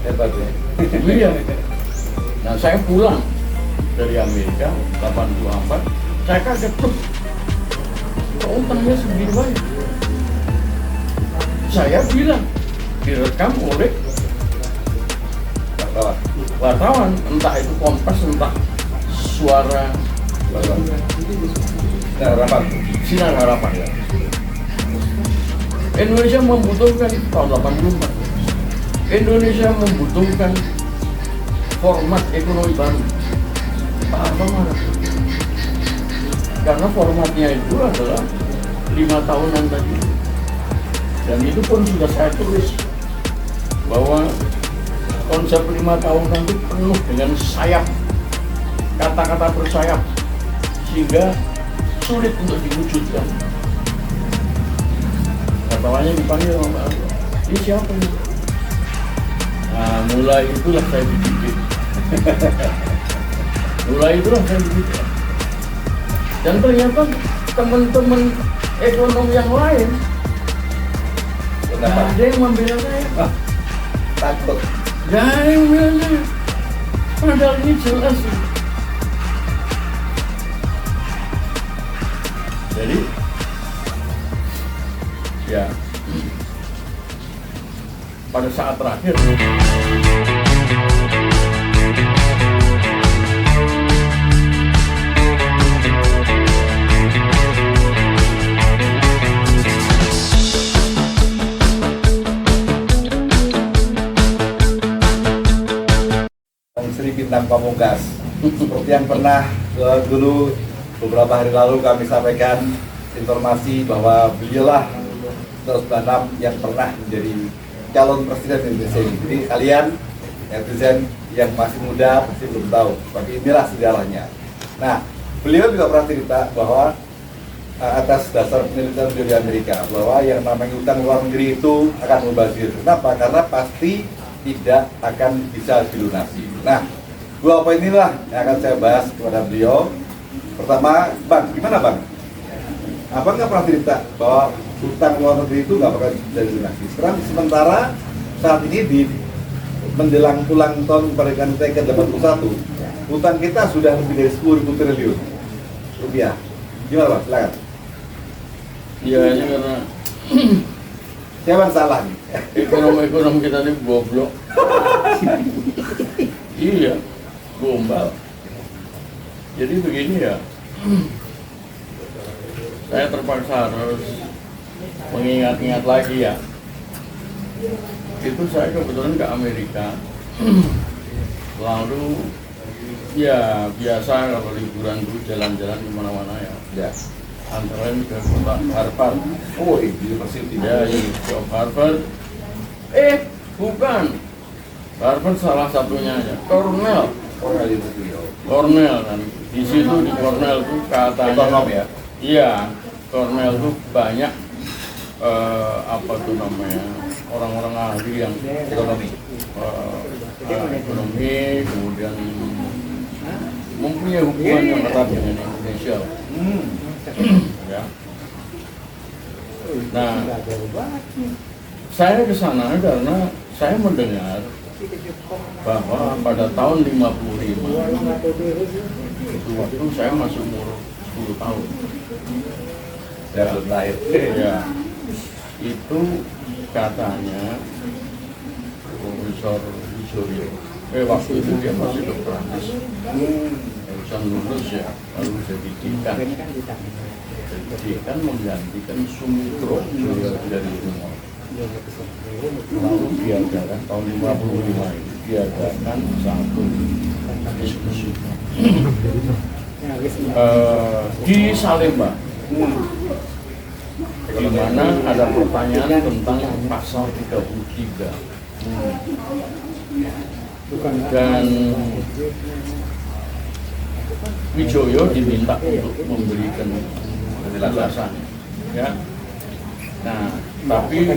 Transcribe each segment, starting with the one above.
Hebat ya. Iya. Nah saya pulang dari Amerika 84, saya kaget tuh, kok utangnya segini banyak. Saya bilang direkam oleh wartawan, entah itu Kompas, entah Suara Sinar Harapan ya. Indonesia membutuhkan tahun 84. Indonesia membutuhkan format ekonomi baru. Pak Harto marah. Karena formatnya itu adalah 5 tahunan tadi. Dan itu pun sudah saya tulis bahwa konsep 5 tahunan itu penuh dengan sayap, kata-kata bersayap, sehingga sulit untuk diwujudkan. Wartawannya dipanggil sama Pak Harto, ini siapa ini? Nah, mulai itulah saya dididik. Dan ternyata teman-teman ekonom yang lain nggak ada yang membela saya. Takut. Nggak ada yang membela saya. Padahal ini jelas. Jadi, ya, pada saat terakhir Sri Bintang Pamungkas, seperti yang pernah dulu beberapa hari lalu kami sampaikan informasi bahwa beliaulah terus Banam yang pernah menjadi calon presiden Indonesia ini. Jadi kalian netizen yang masih muda pasti belum tahu, tapi inilah sejarahnya. Nah, beliau juga pernah cerita bahwa atas dasar penelitian beliau di Amerika bahwa yang namanya utang luar negeri itu akan mubazir. Kenapa? Karena pasti tidak akan bisa dilunasi. Nah, 2 poin inilah yang akan saya bahas kepada beliau. Pertama, Bang, gimana Bang? Abang nggak pernah cerita bahwa utang luar negeri itu nggak bakal bisa dilunasi. Sekarang sementara saat ini di menjelang ulang tahun kemerdekaan kita ke-81, utang kita sudah lebih dari 10.000 triliun rupiah. Gimana Bang? Silakan. ya ini karena Siapa yang salah nih? ekonomi kita ini goblok. Iya, gombal. Jadi begini ya, saya terpaksa harus mengingat-ingat lagi ya. Itu saya kebetulan ke Amerika, lalu ya biasa kalau liburan dulu jalan-jalan kemana-mana ya. Ya. Antara lain ke kota Harvard. Oh, University. Ya, University of Harvard. Bukan. Harvard salah satunya aja. Cornell kan. Di situ di Cornell tuh katanya. Ekonom ya? Iya, Cornell tuh banyak apa tuh namanya, orang-orang ahli yang Ekonomi. ekonomi, kemudian mempunyai hubungan yang erat dengan Indonesia. Ya. Nah, saya ke sana karena saya mendengar bahwa pada tahun 55 itu waktu saya masuk umur 10 tahun. Saya belum lahir. Ya, itu katanya Profesor Wijoyo. Waktu itu dia masih dokter barusan lulus ya, lalu jadi dekan. Dekan menggantikan Sumitro dari Umar. Lalu diadakan tahun 55 ini diadakan satu diskusi di Salemba, di mana ada pertanyaan tentang pasal 33 dan Wijoyo diminta untuk memberikan penjelasan, ya. Nah, tapi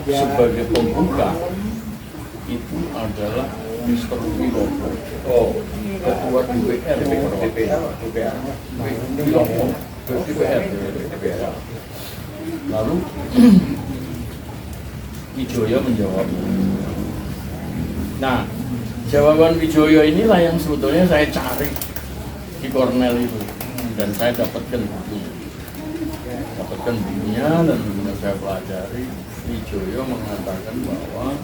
sebagai pembuka itu adalah Mr. Wilopo, ketua DPR, Wilopo, DPR. Lalu Wijoyo menjawab, Nah, jawaban Wijoyo inilah yang sebetulnya saya cari di Cornell itu, dan saya dapatkan bukunya, dan kemudian saya pelajari. Wijoyo mengatakan bahwa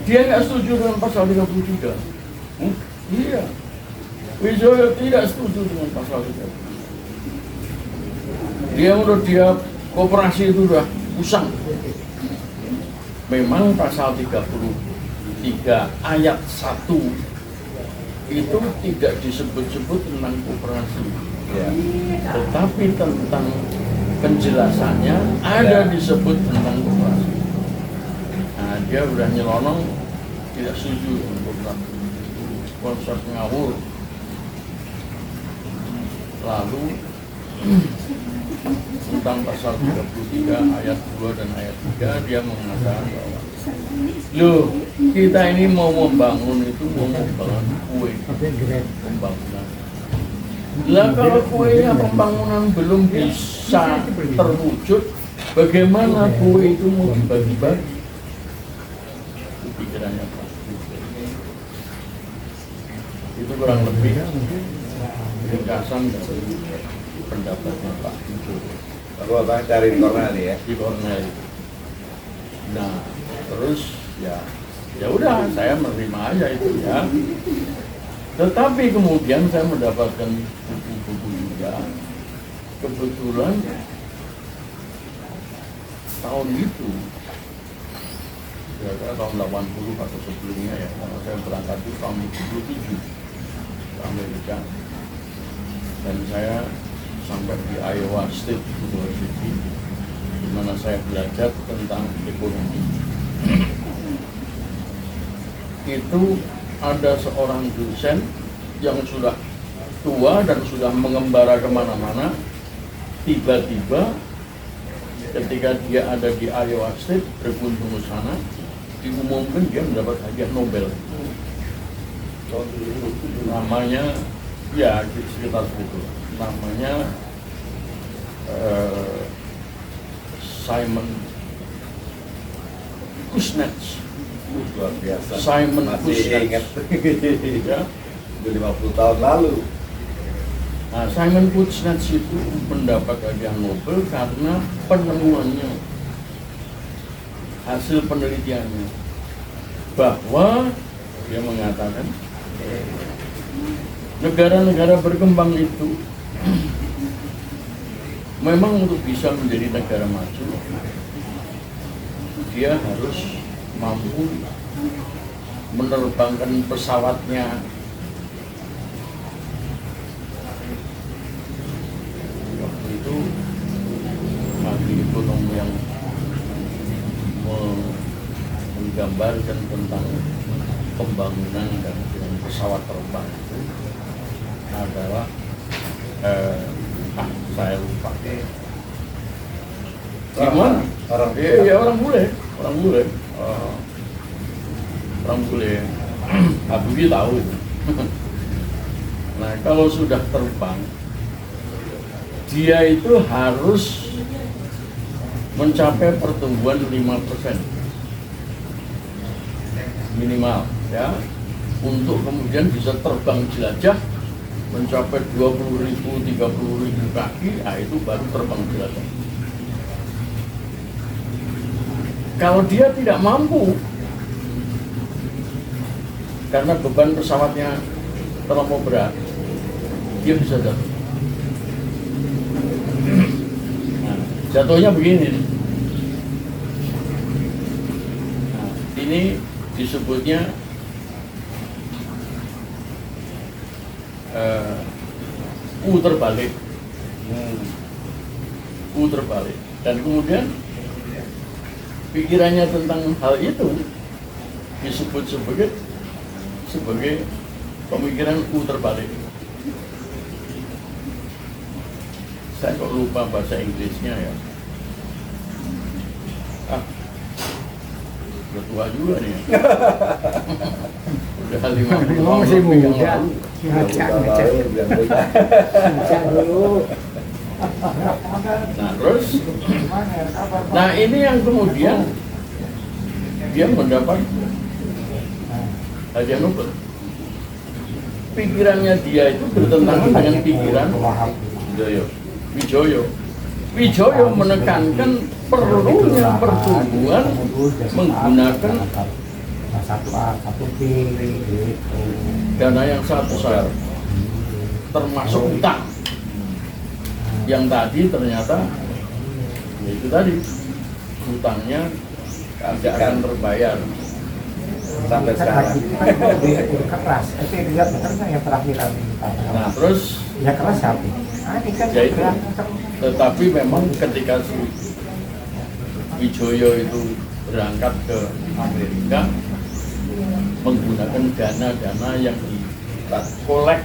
dia nggak setuju dengan pasal 33. Iya, Wijoyo tidak setuju dengan pasal 33. Menurut dia koperasi itu sudah usang. Memang pasal 33 ayat 1 itu tidak disebut-sebut tentang koperasi, ya. Tetapi tentang penjelasannya ada disebut tentang koperasi. Nah, dia udah nyelonong, tidak setuju dengan koperasi, konsep ngawur. Lalu tentang pasal 33 ayat 2 dan ayat 3 dia mengatakan bahwa loh, kita ini mau membangun kue pembangunan. Lah kalau kuenya pembangunan belum bisa terwujud, bagaimana kue itu mau dibagi-bagi? Itu pikirannya Pak. Itu kurang lebih ringkasan dari pendapatnya Pak Wijoyo. Lalu abang cari di Cornell nih ya? Di Cornell. Nah, terus ya udah, saya menerima aja itu ya. Tetapi kemudian saya mendapatkan buku-buku juga. Kebetulan tahun itu, kira-kira tahun 80 atau sebelumnya ya, karena saya berangkat itu tahun 77 ke Amerika. Dan saya sampai di Iowa State University, di mana saya belajar tentang ekonomi. Itu ada seorang dosen yang sudah tua dan sudah mengembara kemana-mana. Tiba-tiba ketika dia ada di Iowa State, berkunjung ke sana, diumumkan dia mendapat hadiah Nobel. Namanya, ya sekitar itu, namanya Simon Kuznets. Luar biasa. Simon Masih Kuznets. ingat. Ya. Itu 50 tahun lalu. Nah, Simon Kuznets itu mendapat hadiah Nobel karena penemuannya, hasil penelitiannya, bahwa dia mengatakan negara-negara berkembang itu memang untuk bisa menjadi negara maju, dia harus mampu menerbangkan pesawatnya waktu itu. Ahli ekonomi yang menggambarkan tentang pembangunan dan pesawat terbang itu adalah saya lupa. Gimana? Orang bule. Habibie tahu itu. Nah, kalau sudah terbang, dia itu harus mencapai pertumbuhan 5% minimal, ya, untuk kemudian bisa terbang jelajah mencapai 20.000, 30.000 kaki. Nah, itu baru terbang jelajah. Kalau dia tidak mampu karena beban pesawatnya terlalu berat, dia bisa jatuh. Nah, jatuhnya begini. Nah, ini disebutnya U terbalik. U terbalik. Dan kemudian pikirannya tentang hal itu disebut sebagai pemikiran U terbalik. Saya kok lupa bahasa Inggrisnya ya. Udah tua juga nih. Udah 50 tahun masih lebih yang muda. lalu. Ngajak dulu. Nah, terus, nah ini yang kemudian dia mendapat hadiah Nobel. Pikirannya dia itu bertentangan dengan pikiran Wijoyo. Wijoyo menekankan perlunya pertumbuhan menggunakan dana yang sangat besar, termasuk utang. Yang tadi ternyata itu tadi utangnya tidak akan terbayar sampai sekarang. Keras, itu lihat yang terakhir. Nah terus Ya keras siapa? ya itu, tetapi memang ketika si Wijoyo itu berangkat ke Amerika menggunakan dana-dana yang dikolek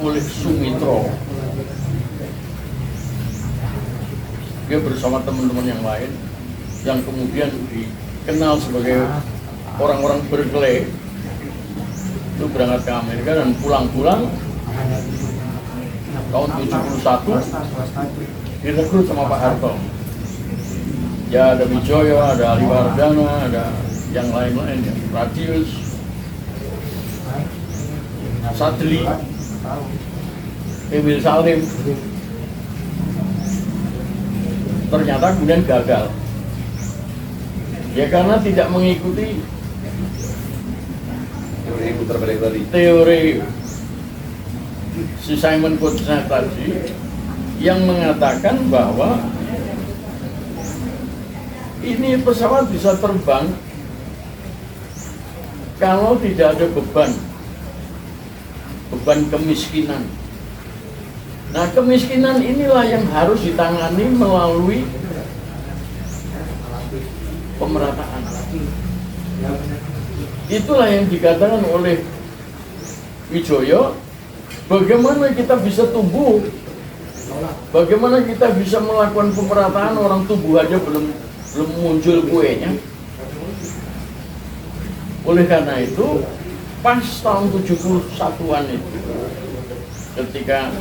oleh Sumitro, dia bersama teman-teman yang lain yang kemudian dikenal sebagai orang-orang Berkeley itu berangkat ke Amerika dan pulang-pulang tahun 71 direkrut sama Pak Harto. Ya ada Wijoyo, ada Ali Wardana, ada yang lain-lain ya, Radius, Sadli, Emil Salim. Ternyata kemudian gagal. Ya karena tidak mengikuti Teori putar balik tadi. teori si Simon Kuznets tadi yang mengatakan bahwa ini pesawat bisa terbang kalau tidak ada beban kemiskinan. Nah, kemiskinan inilah yang harus ditangani melalui pemerataan. Itulah yang dikatakan oleh Wijoyo, bagaimana kita bisa tumbuh, bagaimana kita bisa melakukan pemerataan, orang tumbuh aja belum muncul kuenya. Oleh karena itu, pas tahun 71-an itu, ketika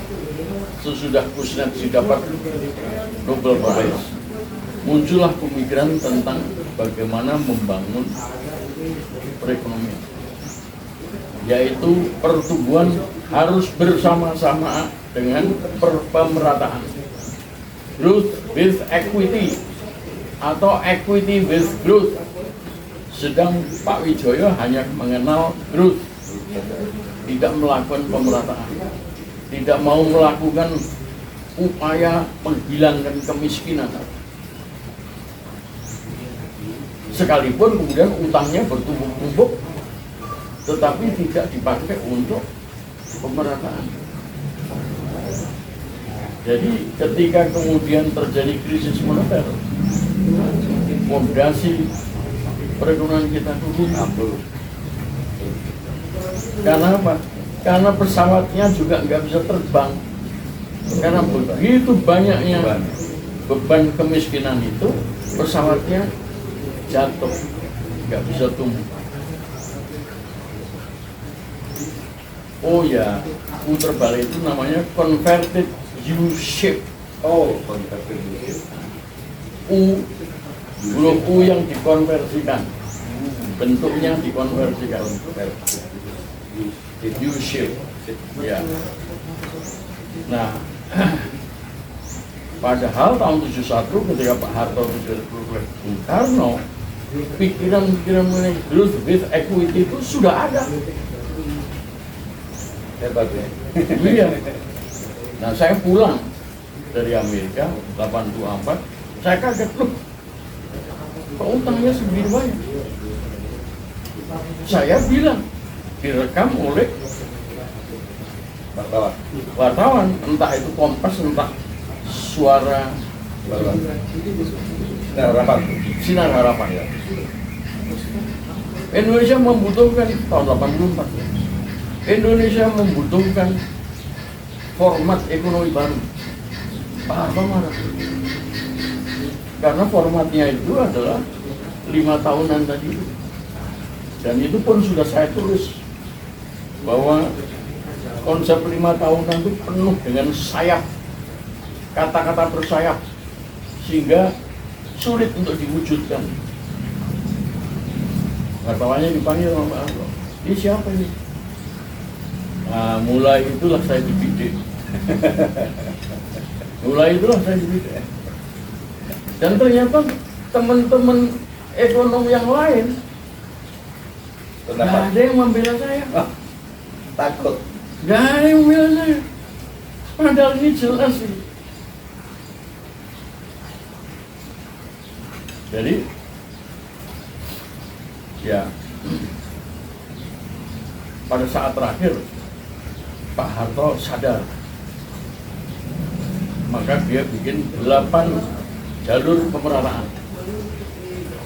sesudah Kuznets didapat Nobel Prize, muncullah pemikiran tentang bagaimana membangun perekonomian, yaitu pertumbuhan harus bersama-sama dengan pemerataan, growth with equity atau equity with growth. Sedang Pak Wijoyo hanya mengenal growth, tidak melakukan pemerataan, tidak mau melakukan upaya menghilangkan kemiskinan. Sekalipun kemudian utangnya bertumpuk-tumpuk, tetapi tidak dipakai untuk pemerataan. Jadi ketika kemudian terjadi krisis moneter, fondasi perekonomian kita turun. Karena apa? Karena pesawatnya juga nggak bisa terbang. Karena begitu banyaknya beban kemiskinan itu, pesawatnya jatuh, nggak bisa tumbuh. Oh ya, puter balik itu namanya converted U-shape. Oh, konversi dulu. Huruf U yang dikonversikan, bentuknya dikonversikan, U-shape. Ya. Nah, padahal tahun 71 ketika Pak Harto direkrut oleh Bung Karno, pikiran-pikiran mengenai growth with equity itu sudah ada. Hebat ya. Iya. Nah, saya pulang dari Amerika 84, saya kaget, loh, kok utangnya segitu banyak? Saya bilang, direkam oleh wartawan, entah itu Kompas, entah Suara Sinar Harapan. Ya. Indonesia membutuhkan tahun 84. Indonesia membutuhkan format ekonomi baru. Pak Harto marah. Karena formatnya itu adalah 5 tahunan tadi. Dan itu pun sudah saya tulis bahwa konsep 5 tahunan itu penuh dengan sayap, kata-kata bersayap, sehingga sulit untuk diwujudkan. Wartawannya dipanggil sama Pak Harto. Ini siapa ini? Nah, mulai itulah saya dididik. Dan ternyata teman-teman ekonom yang lain nggak ada yang membela saya. Takut. Nggak ada yang membela saya. Padahal ini jelas sih. Jadi, ya, pada saat terakhir Pak Harto sadar, maka dia bikin 8 jalur pemerataan.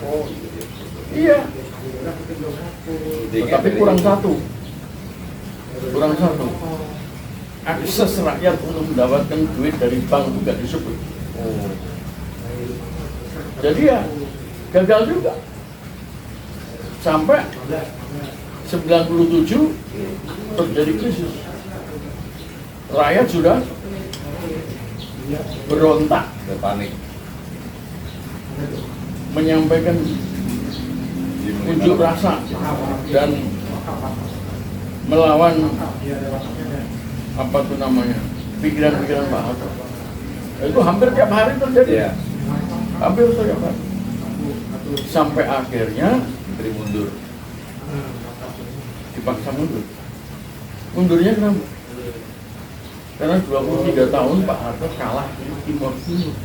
Oh, Iya. Tetapi kurang satu. Akses rakyat untuk mendapatkan duit dari bank juga disebut. Oh. Jadi ya gagal juga. Sampai 97 terjadi krisis. Rakyat sudah berontak, Udah panik. menyampaikan unjuk rasa dan melawan apa tuh namanya pikiran-pikiran Pak Harto. Itu hampir tiap hari terjadi. Iya. Hampir tiap hari. Sampai akhirnya Menteri mundur. dipaksa mundur. Mundurnya kenapa? Karena 23 tahun Pak Harto kalah di Timor Timur.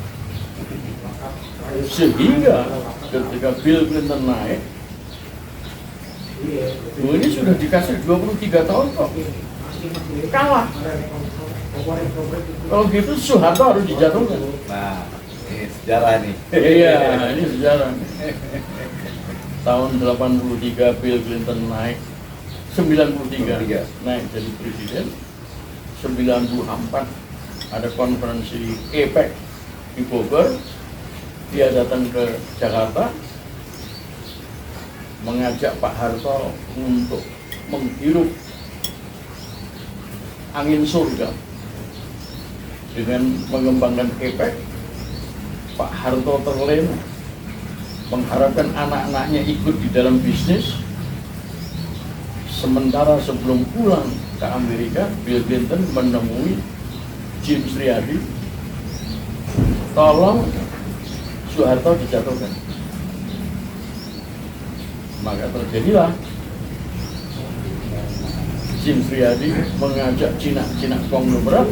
Sehingga ketika Bill Clinton naik, ini sudah dikasih 23 tahun kok kalah. Kalau gitu Soeharto harus dijatuhkan. Nah, ini sejarah nih. Iya, ini sejarah. Tahun 83 Bill Clinton naik, 93 naik jadi presiden. 94 ada konferensi APEC di Bogor. Dia datang ke Jakarta mengajak Pak Harto untuk menghirup angin surga dengan mengembangkan APEC. Pak Harto terlena mengharapkan anak-anaknya ikut di dalam bisnis. Sementara sebelum pulang ke Amerika, Bill Clinton menemui James Riyadi, tolong Soeharto dijatuhkan. Maka terjadilah James Riyadi mengajak Cina konglomerat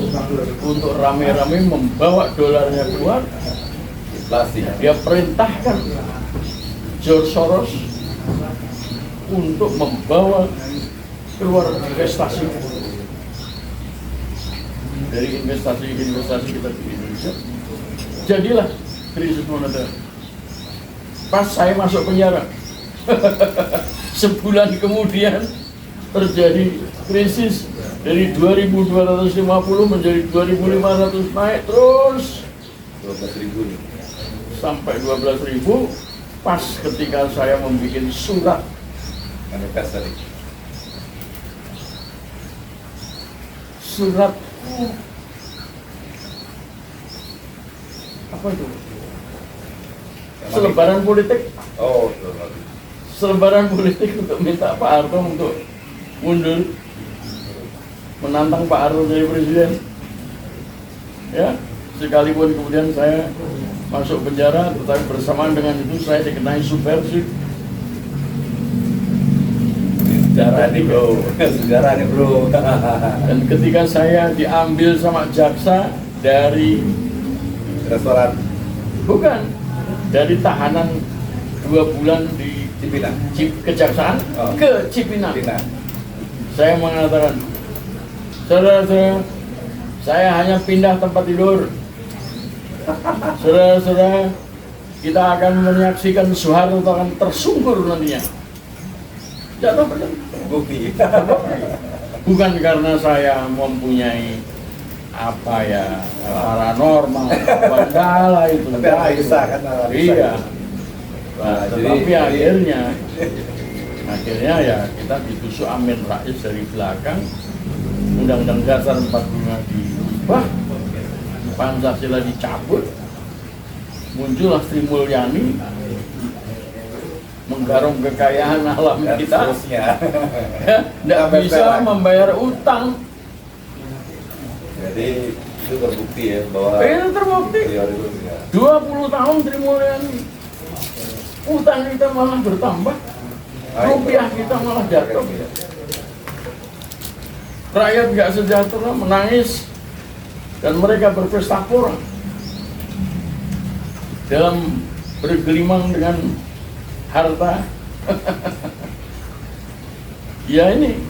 untuk rame-rame membawa dolarnya keluar. Inflasi. Dia perintahkan George Soros untuk membawa keluar investasi. Dari investasi kita di Indonesia, jadilah krisis moneter. Pas saya masuk penjara, sebulan kemudian terjadi krisis dari 2.250 menjadi 2.500 naik terus 12.000 nih. sampai 12.000. Pas ketika saya membuat surat Anniversary. Apa itu? Selebaran politik. Oh, Selebaran politik untuk minta Pak Harto untuk mundur, menantang Pak Harto jadi presiden. Ya, sekalipun kemudian saya masuk penjara, tetapi bersamaan dengan itu saya dikenai subversif. sejarah nih bro. Sejarah nih bro. Dan ketika saya diambil sama jaksa dari Restoran bukan dari tahanan 2 bulan di Cipinang. Kejaksaan ke Cipinang. Cipinang. Saya mengatakan, saudara-saudara, saya hanya pindah tempat tidur. Saudara-saudara, kita akan menyaksikan Soeharto akan tersungkur nantinya. Jatuh benar. Bukti. Bukan karena saya mempunyai apa ya paranormal, mandala itu. Tapi analisa kan analisa. Iya. Nah, Jadi- tetapi akhirnya ya kita ditusuk Amin Rais dari belakang. Undang-Undang Dasar 45 diubah, Pancasila dicabut, muncullah Sri Mulyani menggarung kekayaan alam dan kita, seterusnya. tidak Sampai bisa sekarang. membayar utang. Jadi itu terbukti ya bahwa Itu terbukti. beliau itu ya. 20 tahun Sri Mulyani, utang kita malah bertambah, rupiah kita malah jatuh. Rakyat nggak sejahtera, menangis, dan mereka berpesta pora dalam bergelimang dengan harta. Ya ini,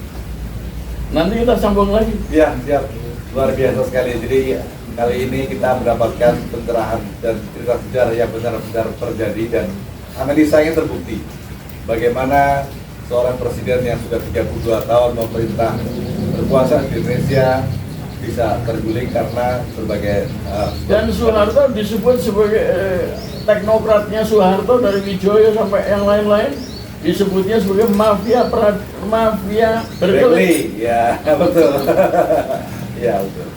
nanti kita sambung lagi. Ya, siap. Luar biasa sekali. Jadi kali ini kita mendapatkan pencerahan dan cerita sejarah yang benar-benar terjadi dan analisanya terbukti. Bagaimana seorang presiden yang sudah 32 tahun memerintah berkuasa di Indonesia bisa terguling karena berbagai Dan Soeharto disebut sebagai teknokratnya Soeharto dari Wijoyo sampai yang lain-lain disebutnya sebagai mafia berkelit. Berkeley. Ya, betul. Ya, betul.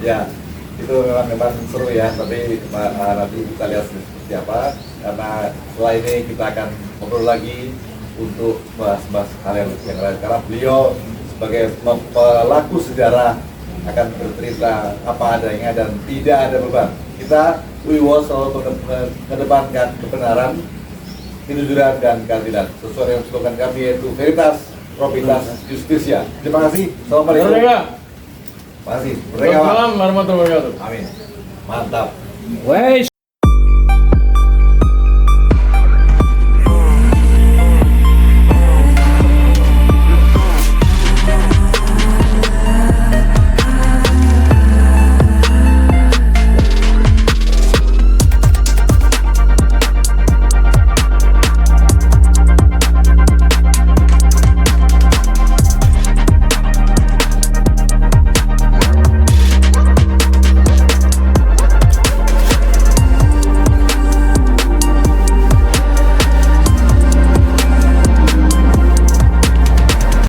Ya, itu memang seru ya, tapi nanti kita lihat seperti apa, karena setelah ini kita akan ngobrol lagi untuk bahas hal yang lain, karena beliau sebagai pelaku sejarah akan bercerita apa adanya dan tidak ada beban. Kita Wiwo selalu mengedepankan kebenaran, kejujuran dan keadilan sesuai dengan slogan kami yaitu Veritas, Probitas, Justitia. Terima kasih. Assalamualaikum. Merdeka. Terima kasih. Merdeka. Waalaikumsalam warahmatullahi wabarakatuh. Amin. Mantap. Wes.